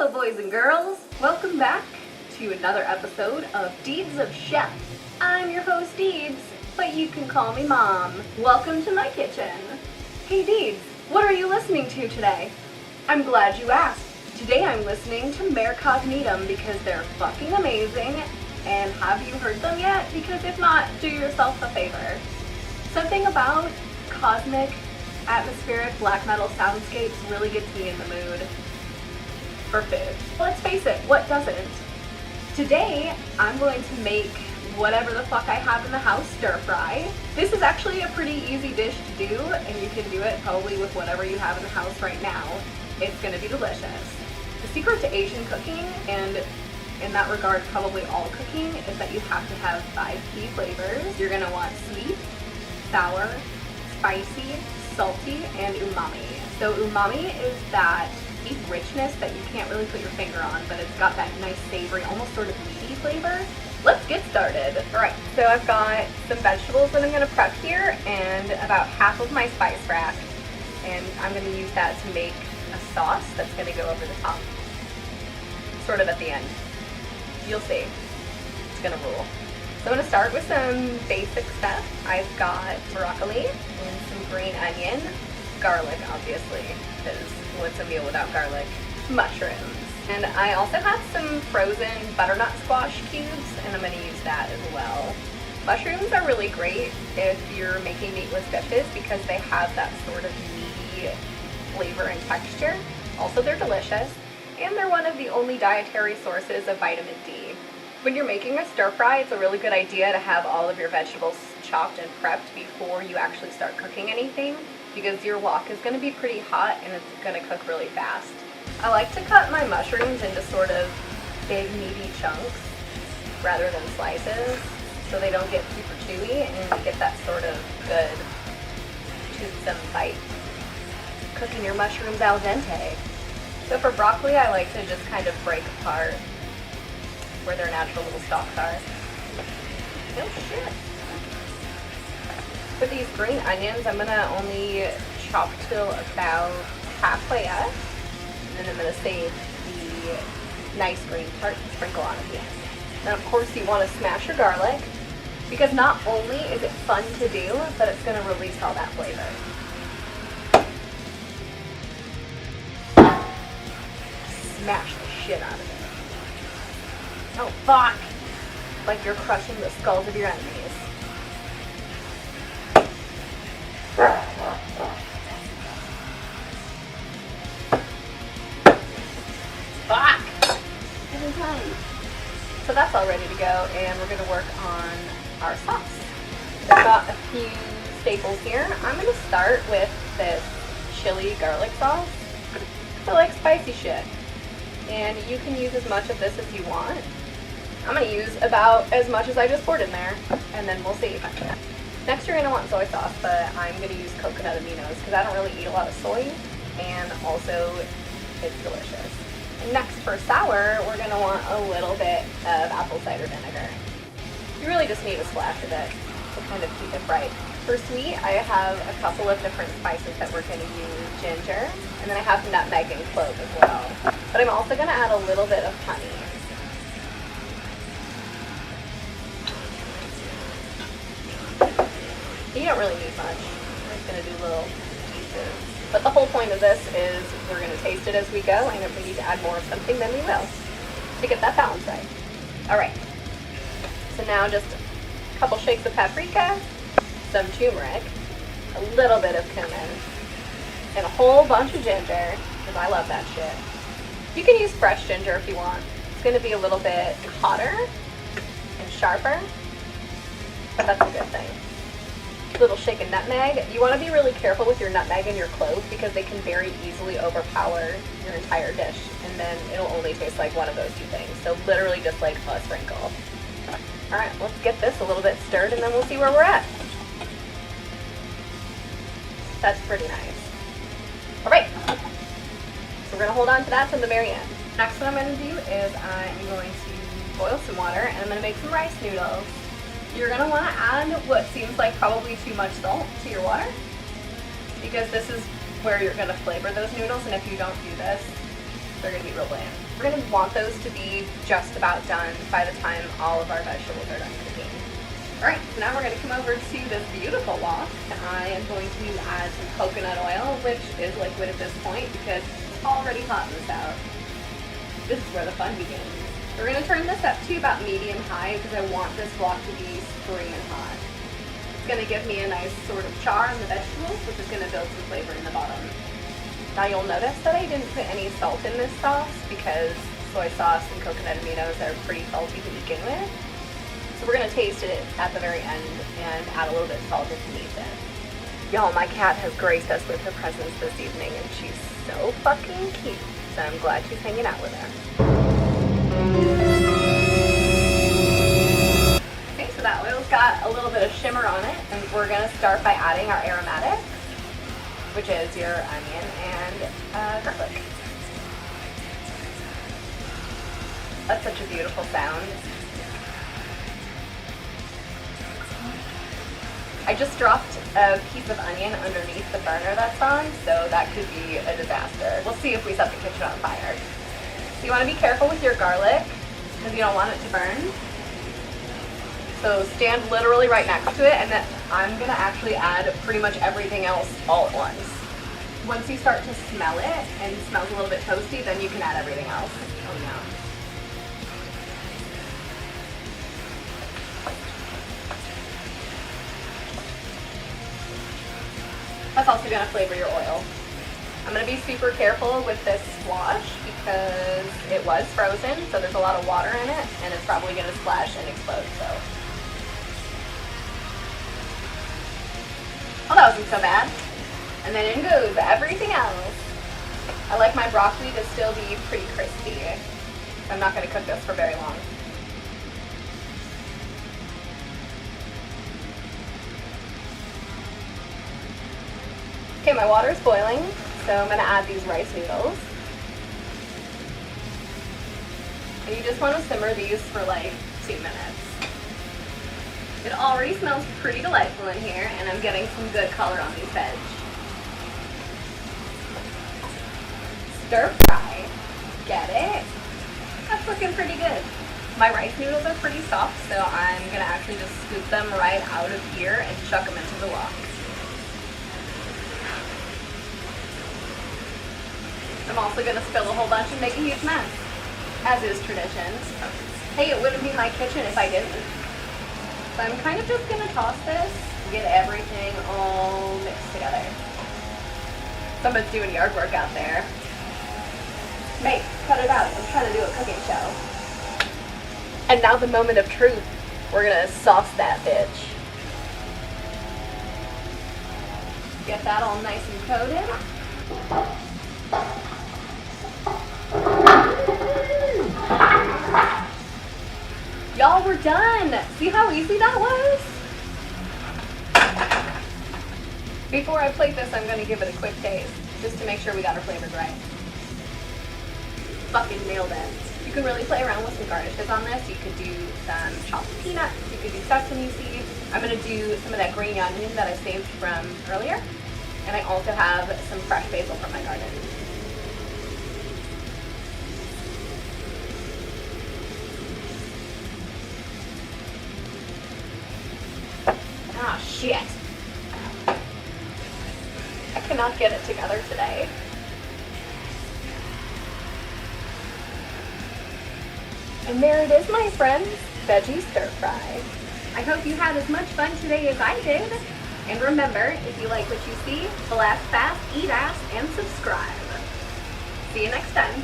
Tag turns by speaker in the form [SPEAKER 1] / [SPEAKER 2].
[SPEAKER 1] Hello boys and girls, welcome back to another episode of Deeds of Chef. I'm your host Deeds, but you can call me Mom. Welcome to my kitchen. Hey Deeds, what are you listening to today? I'm glad you asked. Today I'm listening to Mare Cognitum because they're fucking amazing. And have you heard them yet? Because if not, do yourself a favor. Something about cosmic, atmospheric black metal soundscapes really gets me in the mood for food. Let's face it, what doesn't? Today, I'm going to make whatever the fuck I have in the house stir fry. This is actually a pretty easy dish to do, and you can do it probably with whatever you have in the house right now. It's gonna be delicious. The secret to Asian cooking, and in that regard probably all cooking, is that you have to have 5 key flavors. You're gonna want sweet, sour, spicy, salty, and umami. So umami is that deep richness that you can't really put your finger on, but it's got that nice savory, almost sort of meaty flavor. Let's get started. Alright, so I've got some vegetables that I'm going to prep here and about half of my spice rack, and I'm going to use that to make a sauce that's going to go over the top. Sort of at the end. You'll see. It's going to rule. So I'm going to start with some basic stuff. I've got broccoli and some green onion, garlic obviously, because what's a meal without garlic? Mushrooms. And I also have some frozen butternut squash cubes, and I'm going to use that as well. Mushrooms are really great if you're making meatless dishes because they have that sort of meaty flavor and texture. Also, they're delicious, and they're one of the only dietary sources of vitamin D. When you're making a stir fry, it's a really good idea to have all of your vegetables chopped and prepped before you actually start cooking anything, because your wok is going to be pretty hot and it's going to cook really fast. I like to cut my mushrooms into sort of big meaty chunks rather than slices so they don't get super chewy and you get that sort of good toothsome bite. Cooking your mushrooms al dente. So for broccoli, I like to just kind of break apart where their natural little stalks are. Oh shit. For these green onions, I'm gonna only chop till about halfway up, and then I'm gonna save the nice green part to sprinkle on at the end. Then of course you wanna smash your garlic, because not only is it fun to do, but it's gonna release all that flavor. Smash the shit out of it. Oh fuck! Like you're crushing the skulls of your enemies. Fuck! Every time. So that's all ready to go, and we're going to work on our sauce. I've got a few staples here. I'm going to start with this chili garlic sauce. I like spicy shit, and you can use as much of this as you want. I'm going to use about as much as I just poured in there, and then we'll see. Next you're going to want soy sauce, but I'm going to use coconut aminos because I don't really eat a lot of soy, and also it's delicious. And next for sour, we're going to want a little bit of apple cider vinegar. You really just need a splash of it to kind of keep it bright. For sweet, I have a couple of different spices that we're going to use. Ginger, and then I have nutmeg and clove as well. But I'm also going to add a little bit of honey. You don't really need much. I'm just going to do little pieces. But the whole point of this is we're going to taste it as we go, and if we need to add more of something, then we will, to get that balance right. Alright, so now just a couple shakes of paprika, some turmeric, a little bit of cumin, and a whole bunch of ginger, because I love that shit. You can use fresh ginger if you want. It's going to be a little bit hotter and sharper, but that's a good thing. Little shake of nutmeg. You want to be really careful with your nutmeg and your clove because they can very easily overpower your entire dish, and then it'll only taste like one of those two things. So literally just like a sprinkle. Alright, let's get this a little bit stirred and then we'll see where we're at. That's pretty nice. Alright, so we're going to hold on to that to the very end. Next what I'm going to do is I'm going to boil some water and I'm going to make some rice noodles. You're going to want to add what seems like probably too much salt to your water, because this is where you're going to flavor those noodles, and if you don't do this, They're gonna be real bland. We're gonna want those to be just about done by the time all of our vegetables are done cooking. Alright, so now we're gonna come over to this beautiful wok. I am going to add some coconut oil, which is liquid at this point because it's already hot in the south. This is where the fun begins. We're gonna turn this up to about medium-high because I want this wok to be screaming hot. It's gonna give me a nice sort of char in the vegetables, which is gonna build some flavor in the bottom. Now you'll notice that I didn't put any salt in this sauce because soy sauce and coconut aminos are pretty salty to begin with. So we're gonna taste it at the very end and add a little bit of salt if we need it. Y'all, my cat has graced us with her presence this evening and she's so fucking cute. So I'm glad she's hanging out with us. Okay, so that oil's got a little bit of shimmer on it, and we're gonna start by adding our aromatics, which is your onion and garlic. That's such a beautiful sound. I just dropped a piece of onion underneath the burner that's on, so that could be a disaster. We'll see if we set the kitchen on fire. So you want to be careful with your garlic because you don't want it to burn. So stand literally right next to it, and then I'm going to actually add pretty much everything else all at once. Once you start to smell it and it smells a little bit toasty, then you can add everything else. Oh no. That's also going to flavor your oil. I'm going to be super careful with this squash because it was frozen, so there's a lot of water in it, and it's probably going to splash and explode. So, oh, that wasn't so bad. And then in goes everything else. I like my broccoli to still be pretty crispy. I'm not going to cook this for very long. Okay, my water is boiling, so I'm going to add these rice noodles. And you just want to simmer these for like 2 minutes. It already smells pretty delightful in here, and I'm getting some good color on these veg. Stir fry. Get it? That's looking pretty good. My rice noodles are pretty soft, so I'm going to actually just scoop them right out of here and chuck them into the wok. I'm also going to spill a whole bunch and make a huge mess, as is tradition. Hey, it wouldn't be my kitchen if I didn't. So I'm kind of just going to toss this and get everything all mixed together. Someone's doing yard work out there. Mate, cut it out. I'm trying to do a cooking show. And now the moment of truth. We're going to sauce that bitch. Get that all nice and coated. Y'all, we're done! See how easy that was? Before I plate this, I'm going to give it a quick taste, just to make sure we got our flavors right. Fucking nailed it. You can really play around with some garnishes on this. You could do some chopped peanuts, you could do sesame seeds. I'm going to do some of that green onion that I saved from earlier. And I also have some fresh basil from my garden. Ah, shit. I cannot get it together today. And there it is, my friends, veggie stir fry. I hope you had as much fun today as I did. And remember, if you like what you see, blast fast, eat ass, and subscribe. See you next time.